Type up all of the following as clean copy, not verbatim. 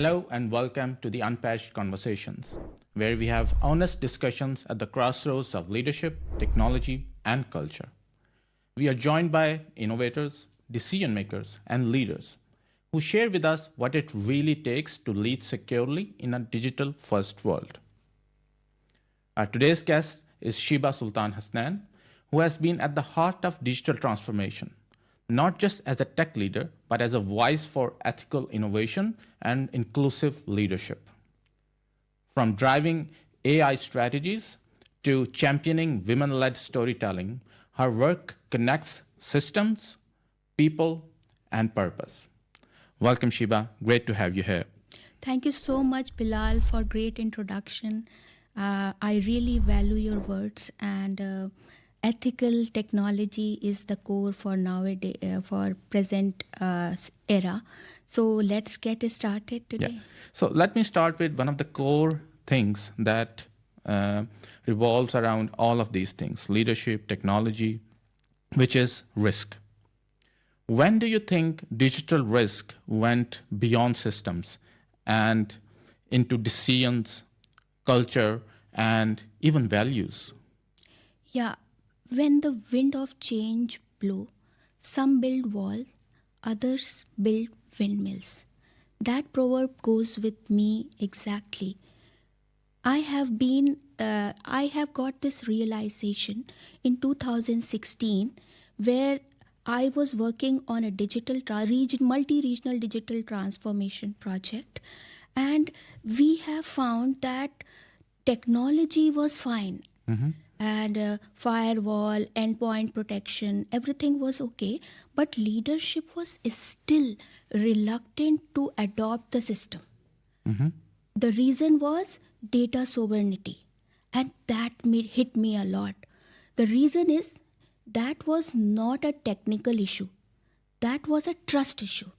Hello and welcome to the Unpatched Conversations, where we have honest discussions at the crossroads of leadership, technology, and culture. We are joined by innovators, decision makers, and leaders who share with us what it really takes to lead securely in a digital first world. Our today's guest is Sheeba Sultan Hasnain, who has been at the heart of digital transformation, not just as a tech leader, but as a voice for ethical innovation and inclusive leadership. From driving AI strategies to championing women-led storytelling, her work connects systems, people, and purpose. Welcome, Sheeba. Great to have you here. Thank you so much, Bilal, for great introduction. I really value your words, and ethical technology is the core for nowadays, for present era. So let's get started today. Yeah. So let me start with one of the core things that revolves around all of these things: leadership, technology, which is risk. When do you think digital risk went beyond systems and into decisions, culture, and even values? Yeah, when the wind of change blew, some build walls, others build windmills. That proverb goes with me exactly. I have got this realization in 2016 where I was working on a multi-regional digital transformation project, and we have found that technology was fine. And firewall, endpoint protection, everything was okay, but leadership was still reluctant to adopt the system. The reason was data sovereignty, and that hit me a lot. The reason is that was not a technical issue, that was a trust issue.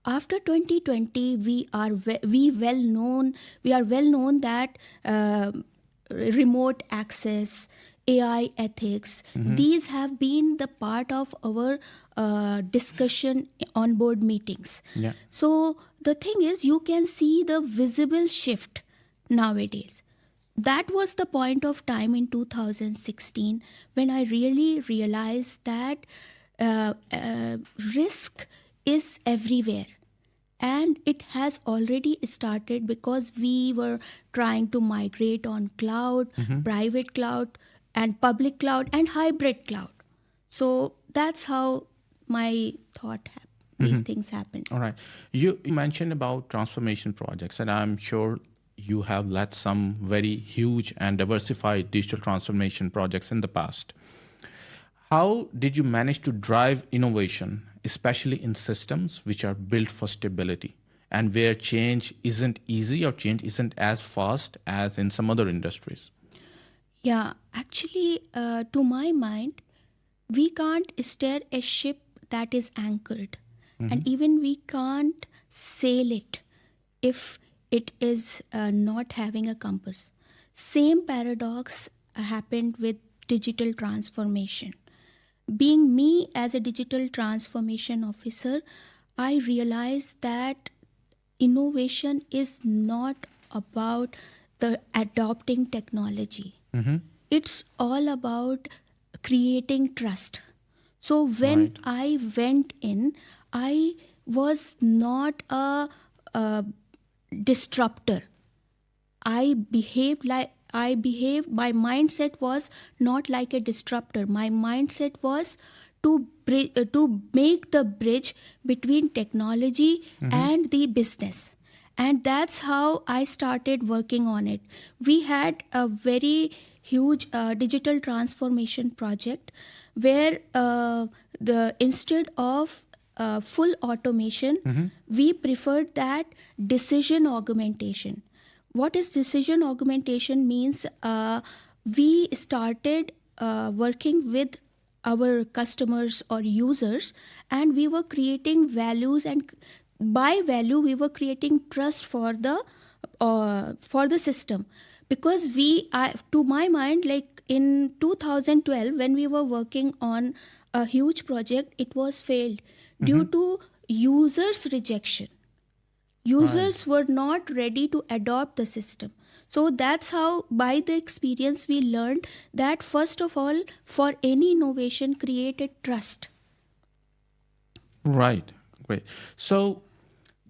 After 2020, we are well known that remote access, AI ethics, these have been the part of our discussion on board meetings. Yeah. So the thing is, you can see the visible shift nowadays. That was the point of time in 2016 when I really realized that risk is everywhere. And it has already started because we were trying to migrate on cloud, private cloud, and public cloud, and hybrid cloud. So that's how my thought these things happened. All right. You mentioned about transformation projects, and I'm sure you have led some very huge and diversified digital transformation projects in the past. How did you manage to drive innovation, especially in systems which are built for stability and where change isn't easy or change isn't as fast as in some other industries? Yeah, actually, to my mind, we can't steer a ship that is anchored, and even we can't sail it if it is not having a compass. Same paradox happened with digital transformation. Being me as a digital transformation officer, I realized that innovation is not about the adopting technology. It's all about creating trust. So when I went in, I was not a disruptor. My mindset was not like a disruptor. My mindset was to make the bridge between technology and the business. And that's how I started working on it. We had a very huge digital transformation project where instead of full automation, we preferred that decision augmentation. What is decision augmentation means? We started working with our customers or users, and we were creating values, and by value we were creating trust for the system. Because to my mind, like in 2012 when we were working on a huge project, it was failed due to users rejection. Right. Users were not ready to adopt the system. So that's how, by the experience, we learned that first of all, for any innovation, create a trust. Right. Great. So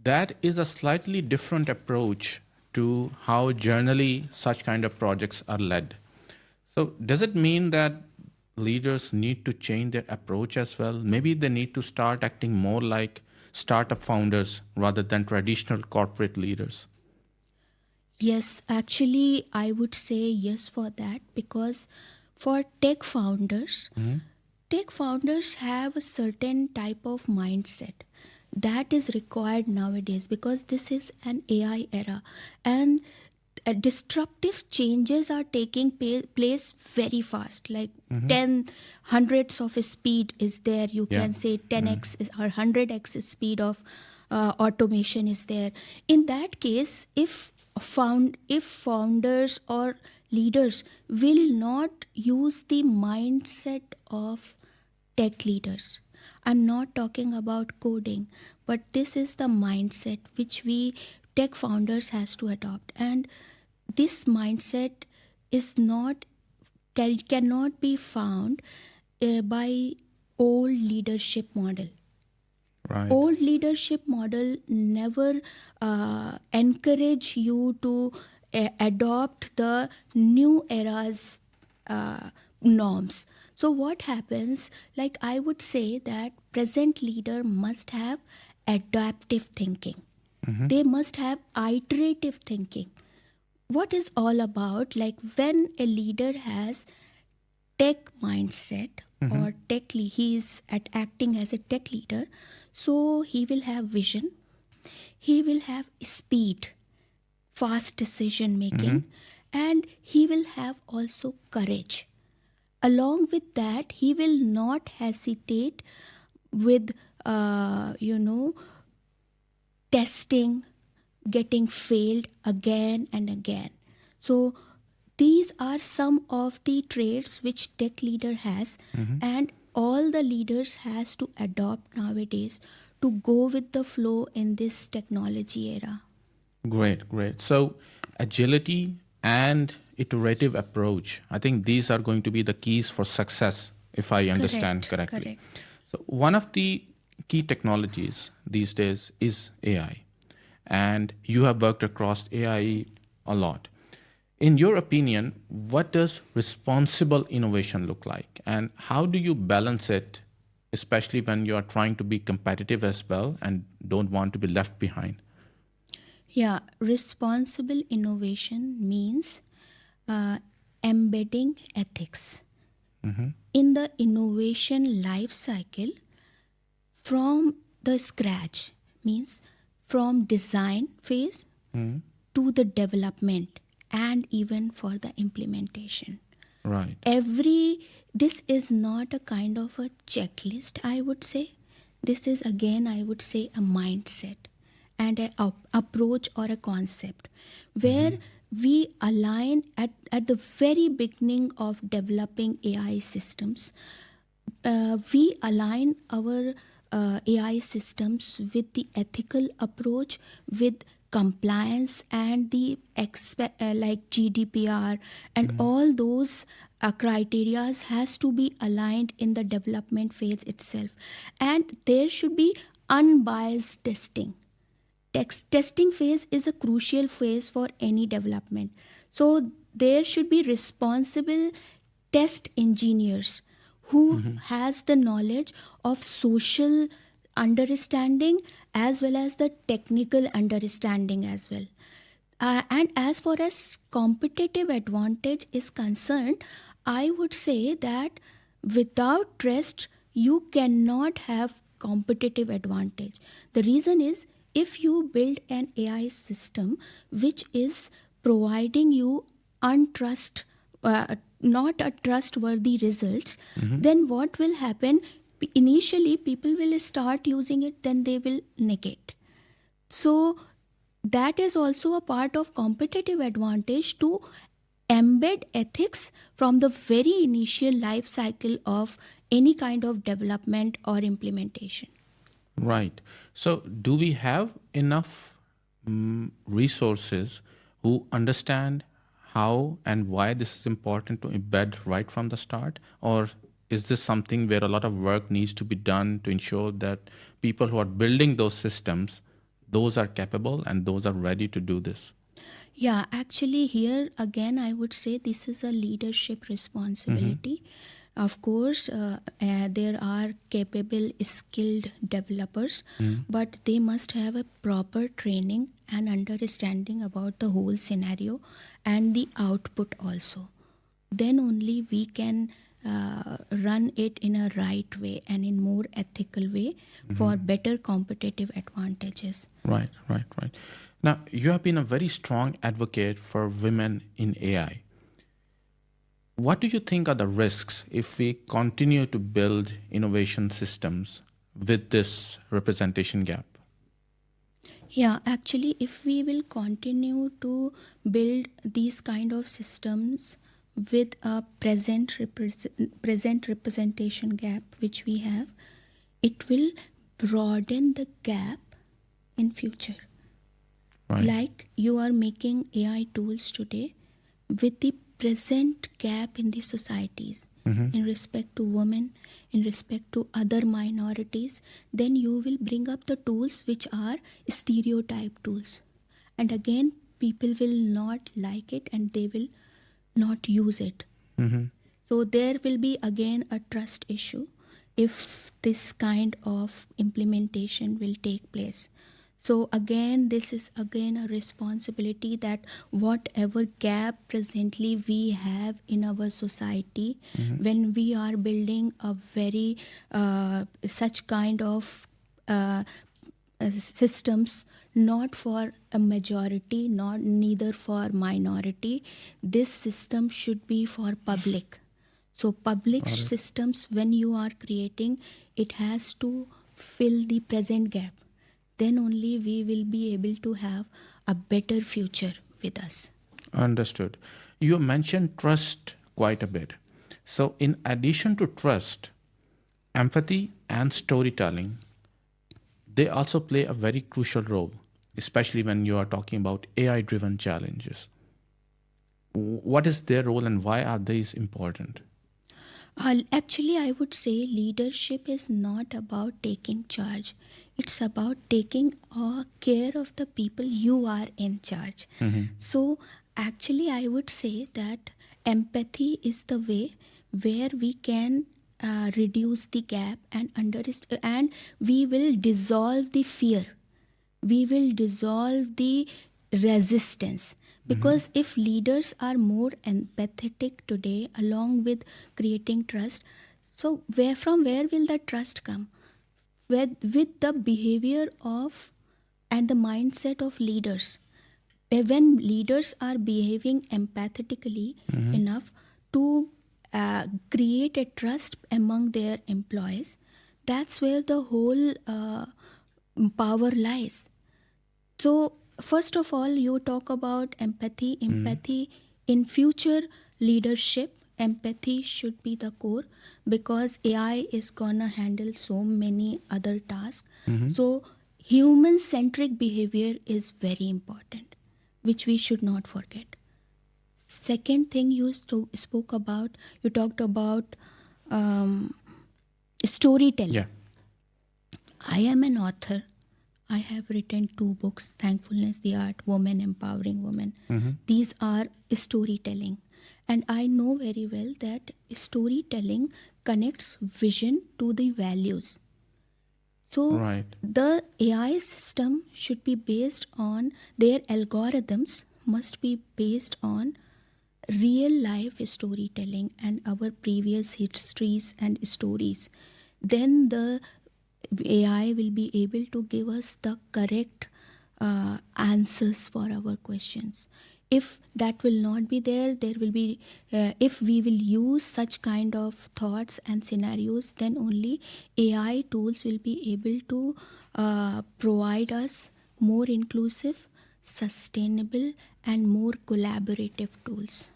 that is a slightly different approach to how generally such kind of projects are led. So does it mean that leaders need to change their approach as well? Maybe they need to start acting more like startup founders rather than traditional corporate leaders. Yes, actually, I would say yes for that, because for tech founders have a certain type of mindset that is required nowadays, because this is an AI era, and disruptive changes are taking place very fast, like 10 hundreds of speed is there, you Yeah. can say 10x or 100x speed of automation is there. In that case, if founders or leaders will not use the mindset of tech leaders, I'm not talking about coding, but this is the mindset which we tech founders has to adopt. And this mindset is not cannot be found by old leadership model. Right. Old leadership model never encourage you to adopt the new era's norms. So what happens, like I would say that present leader must have adaptive thinking. They must have iterative thinking. What is all about, like when a leader has tech mindset, or he is acting as a tech leader, so he will have vision, he will have speed, fast decision making, and he will have also courage. Along with that, he will not hesitate with testing, getting failed again and again. So these are some of the traits which tech leader has, and all the leaders has to adopt nowadays to go with the flow in this technology era. Great, great. So agility and iterative approach, I think these are going to be the keys for success, if I understand Correct, correctly. correct. So one of the key technologies these days is AI. And you have worked across AI a lot. In your opinion, what does responsible innovation look like? And how do you balance it, especially when you are trying to be competitive as well and don't want to be left behind? Yeah, responsible innovation means embedding ethics in the innovation life cycle from the scratch, means from design phase to the development and even for the implementation. Right. This is not a kind of a checklist, I would say. This is again, I would say, a mindset and an approach or a concept where we align at the very beginning of developing AI systems. We align our AI systems with the ethical approach, with compliance and the like GDPR and all those criterias has to be aligned in the development phase itself, and there should be unbiased testing. Testing phase is a crucial phase for any development. So there should be responsible test engineers who has the knowledge of social understanding as well as the technical understanding as well. And as far as competitive advantage is concerned, I would say that without trust, you cannot have competitive advantage. The reason is, if you build an AI system which is providing you untrust, not a trustworthy results, then what will happen? Initially, people will start using it, then they will negate. So that is also a part of competitive advantage, to embed ethics from the very initial life cycle of any kind of development or implementation. Right. So, do we have enough resources who understand how and why this is important to embed right from the start? Or is this something where a lot of work needs to be done to ensure that people who are building those systems, those are capable and those are ready to do this? Yeah, actually, here again, I would say this is a leadership responsibility. Of course, there are capable, skilled developers, but they must have a proper training and understanding about the whole scenario and the output also. Then only we can run it in a right way and in more ethical way for better competitive advantages. Right, right, right. Now, you have been a very strong advocate for women in AI. What do you think are the risks if we continue to build innovation systems with this representation gap? Yeah, actually, if we will continue to build these kind of systems with a present representation gap which we have, it will broaden the gap in future. Right. Like you are making AI tools today with the present gap in the societies in respect to women, in respect to other minorities, then you will bring up the tools which are stereotype tools. And again, people will not like it and they will not use it. So there will be again a trust issue if this kind of implementation will take place. So again, this is again a responsibility that whatever gap presently we have in our society, when we are building a very such kind of systems, not for a majority, not neither for minority, this system should be for public. So public systems, when you are creating, it has to fill the present gap. Then only we will be able to have a better future with us. Understood. You mentioned trust quite a bit. So, in addition to trust, empathy and storytelling, they also play a very crucial role, especially when you are talking about AI driven challenges. What is their role and why are these important? Actually, I would say leadership is not about taking charge. It's about taking care of the people you are in charge. So, actually, I would say that empathy is the way where we can reduce the gap and and we will dissolve the fear. We will dissolve the resistance. Because if leaders are more empathetic today, along with creating trust, so from where will that trust come? With the behavior of and the mindset of leaders. When leaders are behaving empathetically enough to create a trust among their employees, that's where the whole power lies. So, first of all, you talk about empathy. Empathy in future leadership, empathy should be the core because AI is gonna handle so many other tasks. So, human centric behavior is very important, which we should not forget. Second thing you spoke about, you talked about storytelling. Yeah. I am an author. I have written 2 books, Thankfulness, the Art, Women Empowering Women. These are storytelling. And I know very well that storytelling connects vision to the values. So Right. the AI system should be based on, their algorithms must be based on real life storytelling and our previous histories and stories. Then the AI will be able to give us the correct answers for our questions. If that will not be there, there will be, if we will use such kind of thoughts and scenarios, then only AI tools will be able to provide us more inclusive, sustainable, and more collaborative tools.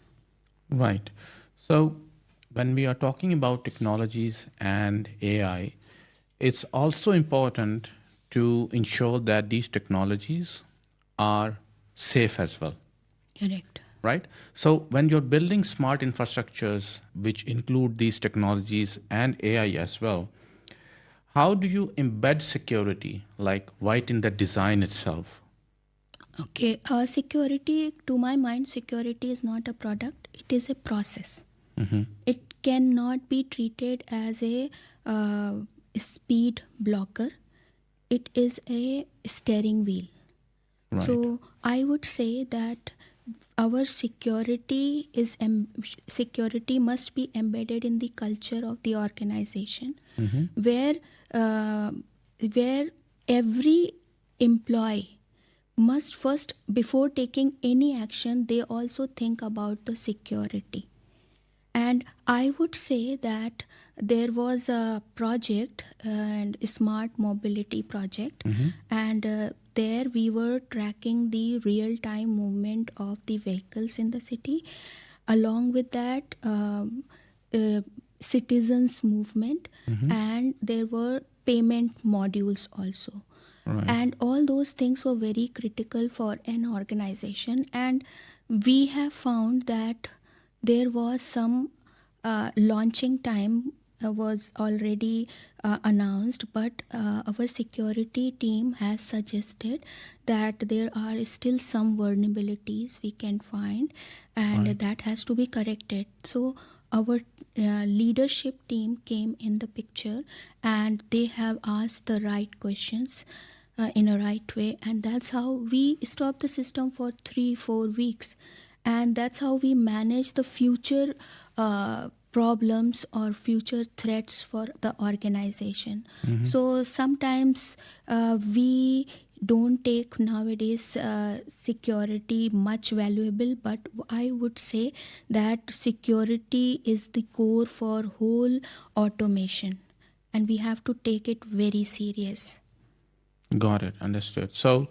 Right. So, when we are talking about technologies and AI, it's also important to ensure that these technologies are safe as well, Correct. right? So when you're building smart infrastructures, which include these technologies and AI as well, how do you embed security, like right in the design itself? Okay, security, to my mind, security is not a product, it is a process. It cannot be treated as a speed blocker, it is a steering wheel. Right. So I would say that our security must be embedded in the culture of the organization, where uh, where every employee must first, before taking any action, they also think about the security. And I would say that there was a project, and smart mobility project, and there we were tracking the real time movement of the vehicles in the city. Along with that, uh, citizens movement, and there were payment modules also. Right. And all those things were very critical for an organization, and we have found that there was some launching time was already announced, but our security team has suggested that there are still some vulnerabilities we can find, and that has to be corrected. So our leadership team came in the picture, and they have asked the right questions in a right way, and that's how we stopped the system for 3-4 weeks, and that's how we manage the future problems or future threats for the organization. So sometimes we don't take nowadays security much valuable, but I would say that security is the core for whole automation, and we have to take it very serious. Got it. Understood. So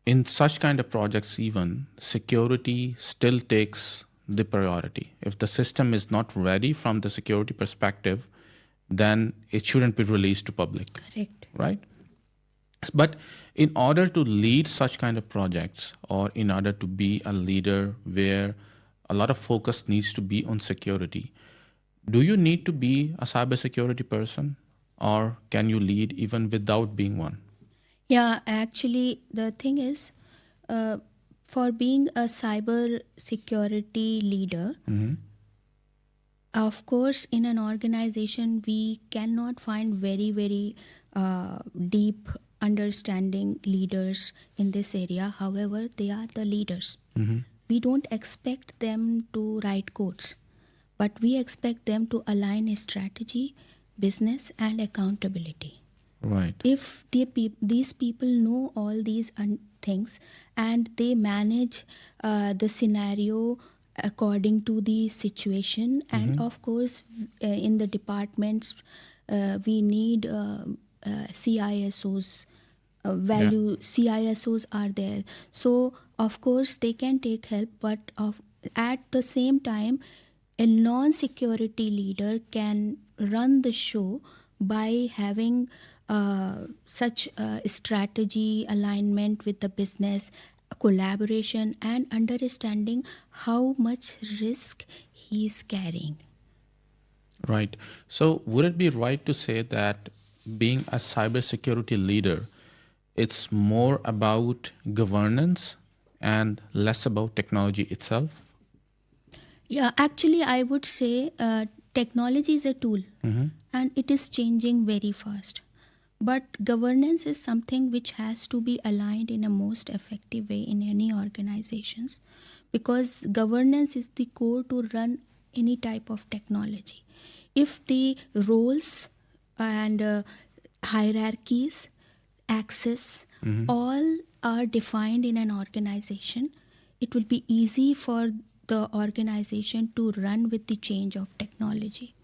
in such kind of projects, even security still takes the priority. If the system is not ready from the security perspective, then it shouldn't be released to public, Correct. right? But in order to lead such kind of projects, or in order to be a leader where a lot of focus needs to be on security, do you need to be a cybersecurity person, or can you lead even without being one? Yeah, actually, the thing is, for being a cyber security leader, of course, in an organization, we cannot find very, very deep understanding leaders in this area. However, they are the leaders. We don't expect them to write codes, but we expect them to align a strategy, business, and accountability. Right. If these people know all these things, and they manage the scenario according to the situation, and of course in the departments we need CISOs, CISOs are there, so of course they can take help, but at the same time a non-security leader can run the show by having such strategy, alignment with the business, collaboration, and understanding how much risk he is carrying. Right. So would it be right to say that being a cybersecurity leader, it's more about governance and less about technology itself? Yeah, actually, I would say technology is a tool, and it is changing very fast. But governance is something which has to be aligned in a most effective way in any organizations, because governance is the core to run any type of technology. If the roles and hierarchies, access, all are defined in an organization, it will be easy for the organization to run with the change of technology.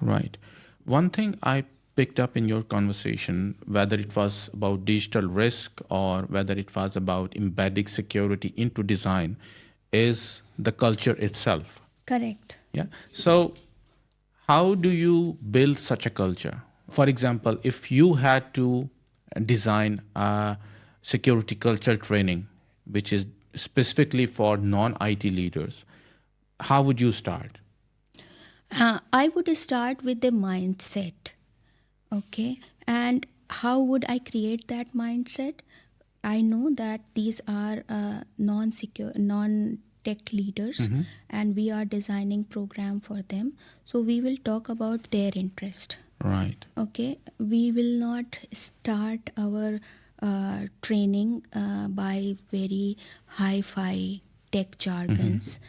Right. One thing I picked up in your conversation, whether it was about digital risk or whether it was about embedding security into design, is the culture itself. Correct. Yeah. So how do you build such a culture? For example, if you had to design a security culture training, which is specifically for non-IT leaders, how would you start? I would start with the mindset. Okay. And how would I create that mindset? I know that these are non-tech leaders, and we are designing program for them. So we will talk about their interest. Right. Okay, we will not start our training by very hi-fi tech jargons,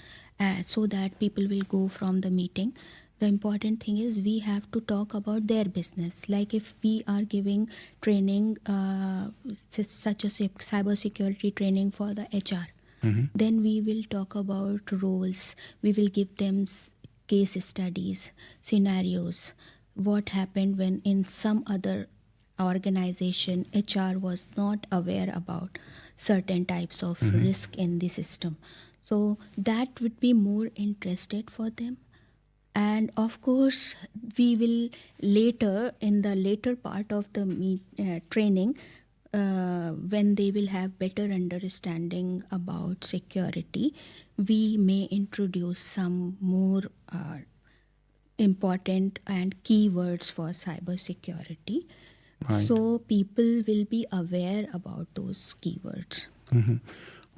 so that people will go from the meeting. The important thing is we have to talk about their business. Like if we are giving training such as cybersecurity training for the HR, then we will talk about roles. We will give them case studies, scenarios, what happened when in some other organization HR was not aware about certain types of risk in the system. So that would be more interested for them. And of course we will later, in the later part of the training, when they will have better understanding about security, we may introduce some more important and keywords for cybersecurity. Right. So people will be aware about those keywords.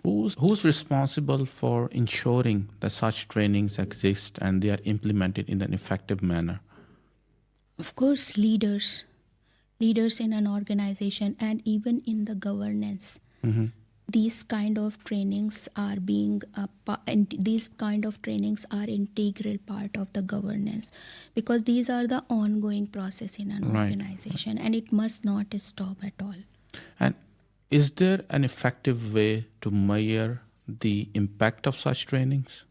Who's responsible for ensuring that such trainings exist and they are implemented in an effective manner? Of course, leaders in an organization, and even in the governance. These kind of trainings are integral part of the governance, because these are the ongoing process in an Right. organization, and it must not stop at all. And is there an effective way to measure the impact of such trainings?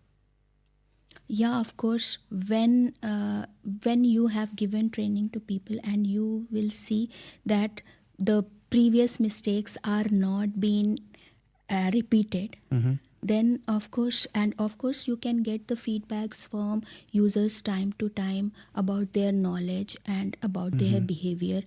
Yeah, of course. When you have given training to people and you will see that the previous mistakes are not being repeated, then of course you can get the feedbacks from users time to time about their knowledge and about their behavior.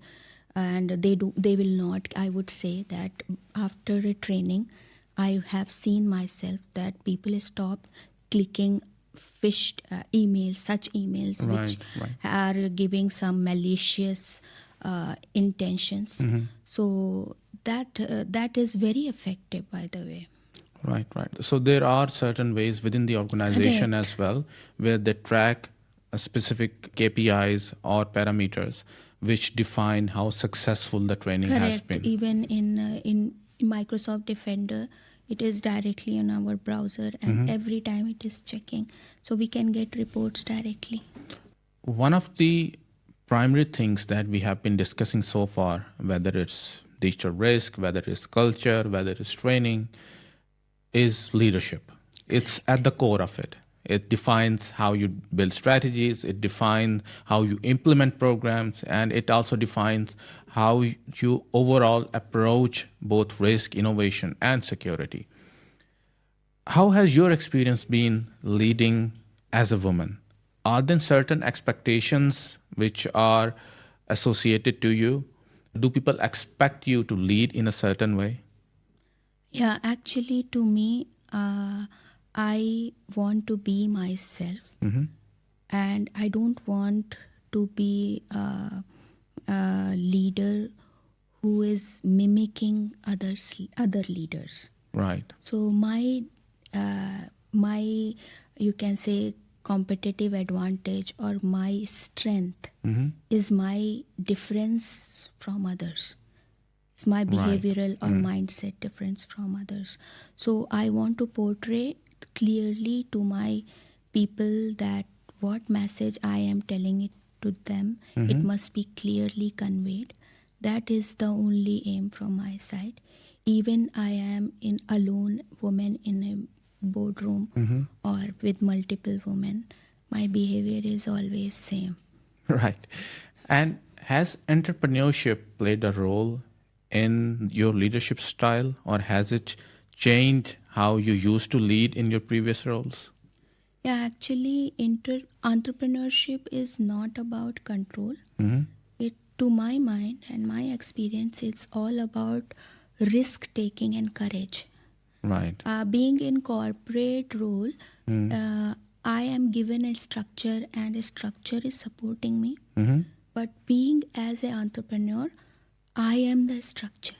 And they will not, I would say that after a training, I have seen myself that people stop clicking phished emails, such emails which Right. are giving some malicious intentions. So that is very effective, by the way. Right. So there are certain ways within the organization Correct. as well where they track a specific KPIs or parameters which define how successful the training has Correct. been. Even in Microsoft Defender, it is directly on our browser, and every time it is checking, so we can get reports directly. One of the primary things that we have been discussing so far, whether it's digital risk, whether it's culture, whether it's training, is leadership. It's at the core of it. It defines how you build strategies, it defines how you implement programs, and it also defines how you overall approach both risk, innovation, and security. How has your experience been leading as a woman? Are there certain expectations which are associated to you? Do people expect you to lead in a certain way? Yeah, actually, to me, I want to be myself, and I don't want to be a leader who is mimicking other leaders. Right. So my you can say competitive advantage or my strength is my difference from others. It's my behavioral or mindset difference from others. So I want to portray clearly to my people that what message I am telling it to them, it must be clearly conveyed. That is the only aim from my side. Even I am in a lone woman in a boardroom or with multiple women, my behavior is always same. Right. And has entrepreneurship played a role in your leadership style, or has it changed how you used to lead in your previous roles? Yeah, actually, entrepreneurship is not about control. It, to my mind and my experience, it's all about risk taking and courage. Right. Being in corporate role, I am given a structure and a structure is supporting me. Mm-hmm. But being as an entrepreneur, I am the structure.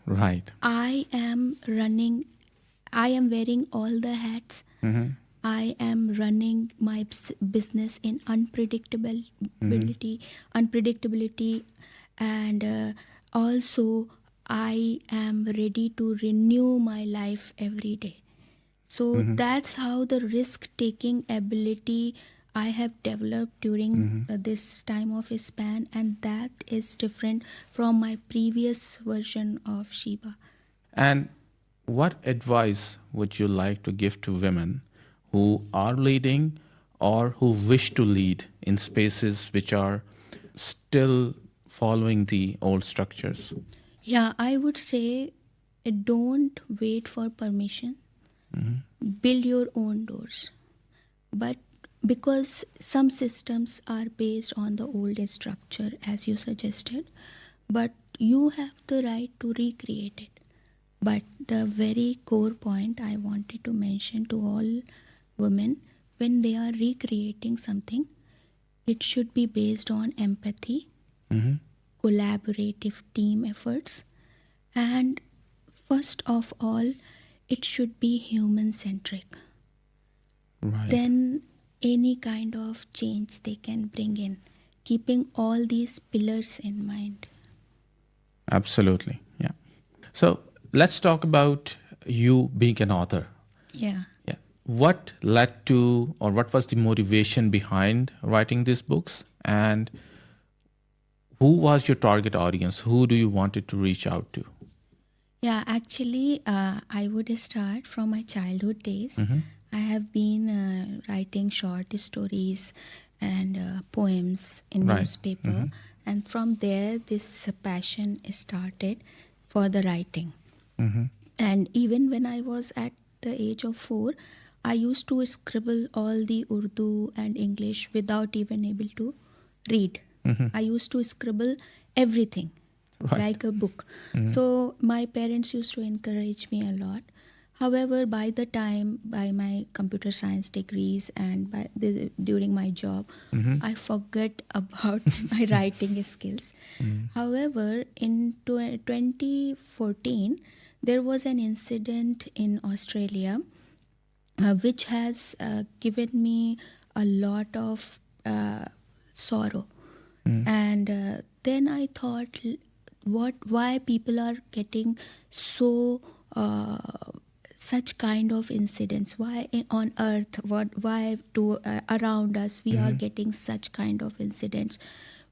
Right. I am wearing all the hats. Mm-hmm. I am running my business in unpredictability, and also I am ready to renew my life every day. So that's how the risk-taking ability I have developed during this time of span, and that is different from my previous version of Sheeba. And what advice would you like to give to women who are leading or who wish to lead in spaces which are still following the old structures? Yeah, I would say don't wait for permission. Build your own doors. But because some systems are based on the old structure, as you suggested, but you have the right to recreate it. But the very core point I wanted to mention to all women, when they are recreating something, it should be based on empathy, collaborative team efforts, and first of all, it should be human centric. Right. Then any kind of change they can bring in, keeping all these pillars in mind. Absolutely. Yeah. So let's talk about you being an author. Yeah. Yeah. What led to, or what was the motivation behind writing these books? And who was your target audience? Who do you wanted to reach out to? Yeah, actually, I would start from my childhood days. I have been writing short stories and poems in Right. newspaper, and from there, this passion started for the writing. And even when I was at the age of 4, I used to scribble all the Urdu and English without even able to read. I used to scribble everything. Right. Like a book. So my parents used to encourage me a lot. However, by my computer science degrees and during my job, I forget about my writing skills. However, in 2014, there was an incident in Australia which has given me a lot of sorrow. And then I thought, why people are getting so such kind of incidents? Why on earth? Why around us we are getting such kind of incidents,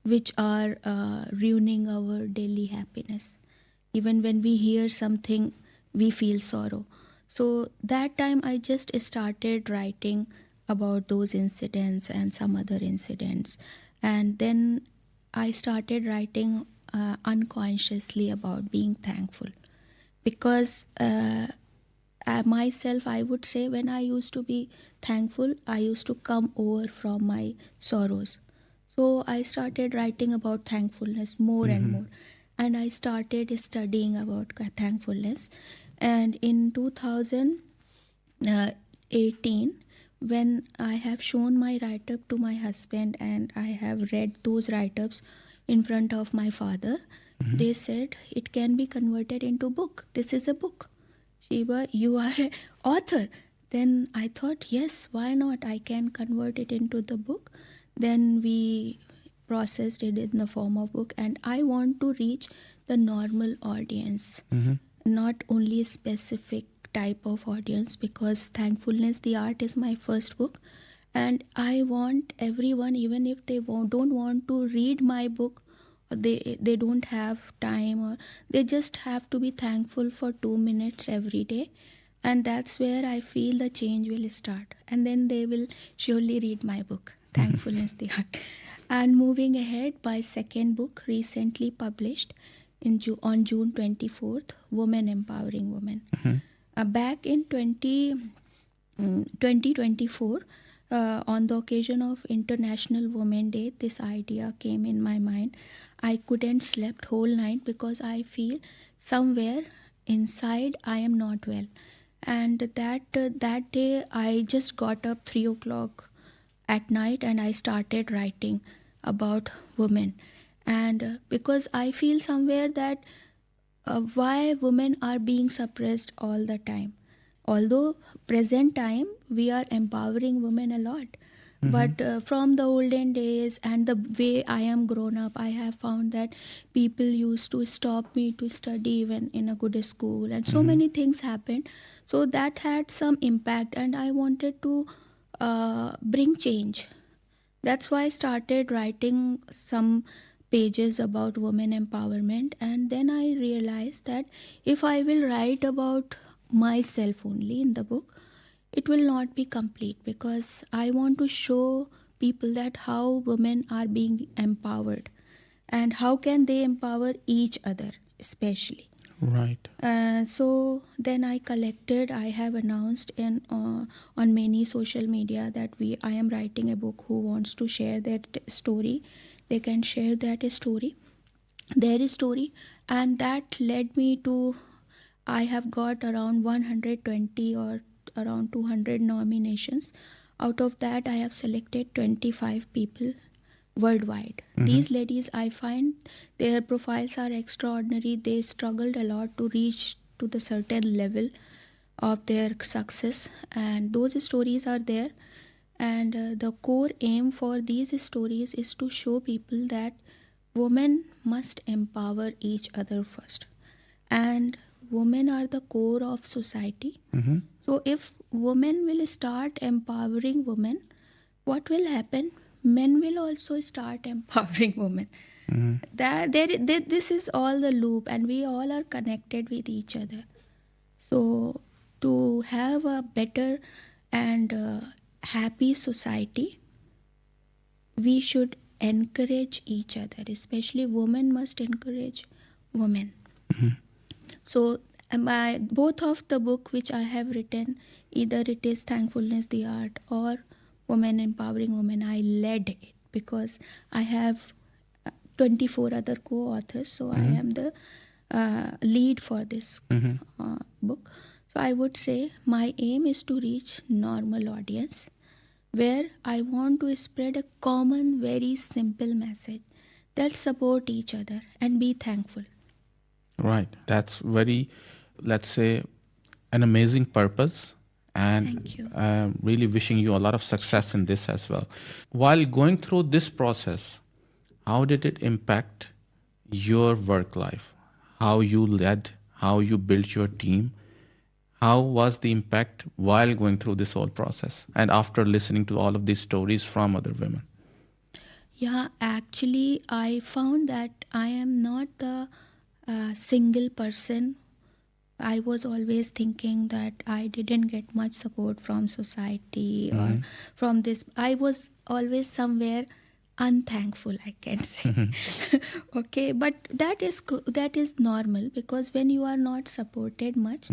which are ruining our daily happiness? Even when we hear something, we feel sorrow. So that time I just started writing about those incidents and some other incidents, and then I started writing unconsciously about being thankful, because myself, I would say, when I used to be thankful, I used to come over from my sorrows. So I started writing about thankfulness more and more, and I started studying about thankfulness. And in 2018, when I have shown my write-up to my husband and I have read those write-ups in front of my father, they said it can be converted into book. This is a book. Sheeba, you are an author. Then I thought, yes, why not? I can convert it into the book. Then we processed it in the form of book, and I want to reach the normal audience, not only a specific type of audience, because Thankfulness the Art is my first book, and I want everyone, even if they don't want to read my book, they don't have time, or they just have to be thankful for 2 minutes every day, and that's where I feel the change will start, and then they will surely read my book, Thankfulness the Art. And moving ahead, my second book, recently published on June 24th, Women Empowering Women. Back in 2024, on the occasion of International Women Day, this idea came in my mind. I couldn't sleep whole night because I feel somewhere inside I am not well. And that day I just got up 3 o'clock at night and I started writing about women. And because I feel somewhere that why women are being suppressed all the time, although present time we are empowering women a lot, but from the olden days and the way I am grown up, I have found that people used to stop me to study even in a good school, and so many things happened. So that had some impact and I wanted to bring change. That's why I started writing some pages about women empowerment, and then I realized that if I will write about myself only in the book, it will not be complete, because I want to show people that how women are being empowered and how can they empower each other especially. Right. So then I have announced on many social media that I am writing a book. Who wants to share their story, they can share their story, and that led me to, I have got around 120 or around 200 nominations. Out of that, I have selected 25 people worldwide. These ladies, I find their profiles are extraordinary. They struggled a lot to reach to the certain level of their success, and those stories are there. And the core aim for these stories is to show people that women must empower each other first, and women are the core of society. So if women will start empowering women, what will happen? Men will also start empowering women. This is all the loop, and we all are connected with each other. So to have a better and happy society, we should encourage each other. Especially women must encourage women. So both of the book which I have written, either it is Thankfulness the Art or Women Empowering Women, I led it because I have 24 other co-authors, so I am the lead for this book. So I would say my aim is to reach normal audience, where I want to spread a common, very simple message that support each other and be thankful. Right. That's very, let's say, an amazing purpose. And Thank you. Really wishing you a lot of success in this as well. While going through this process, how did it impact your work life? How you led, how you built your team? How was the impact while going through this whole process and after listening to all of these stories from other women? Yeah, actually, I found that I am not the single person. I was always thinking that I didn't get much support from society or from this. I was always somewhere unthankful, I can say. Okay, but that is normal, because when you are not supported much,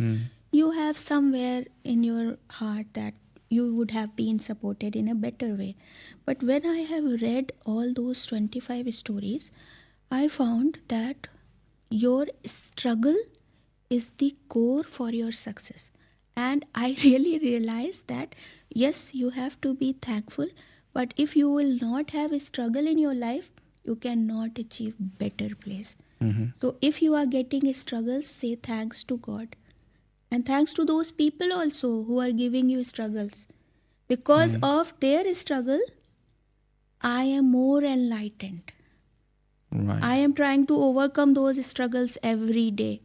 you have somewhere in your heart that you would have been supported in a better way. But when I have read all those 25 stories, I found that your struggle is the core for your success. And I really realized that yes, you have to be thankful, but if you will not have a struggle in your life, you cannot achieve better place. So if you are getting struggles, say thanks to God, and thanks to those people also who are giving you struggles. Because of their struggle, I am more enlightened. Right. I am trying to overcome those struggles every day.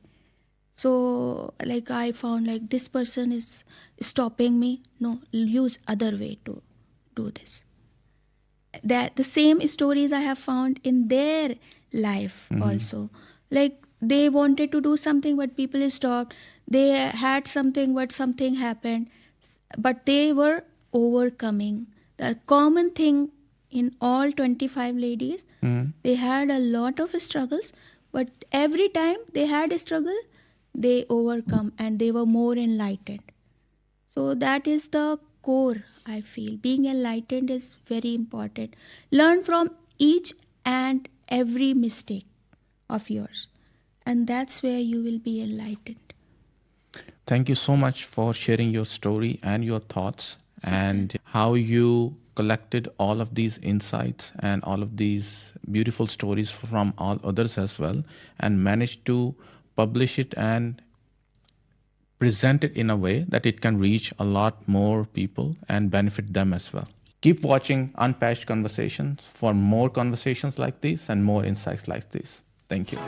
So like I found like this person is stopping me. No, use other way to do this. That the same stories I have found in their life also. Like they wanted to do something but people stopped. They had something but something happened. But they were overcoming. The common thing in all 25 ladies, they had a lot of struggles, but every time they had a struggle, they overcome and they were more enlightened. So that is the core, I feel. Being enlightened is very important. Learn from each and every mistake of yours, and that's where you will be enlightened. Thank you so much for sharing your story and your thoughts and how you collected all of these insights and all of these beautiful stories from all others as well and managed to publish it and present it in a way that it can reach a lot more people and benefit them as well. Keep watching Unpatched Conversations for more conversations like this and more insights like this. Thank you.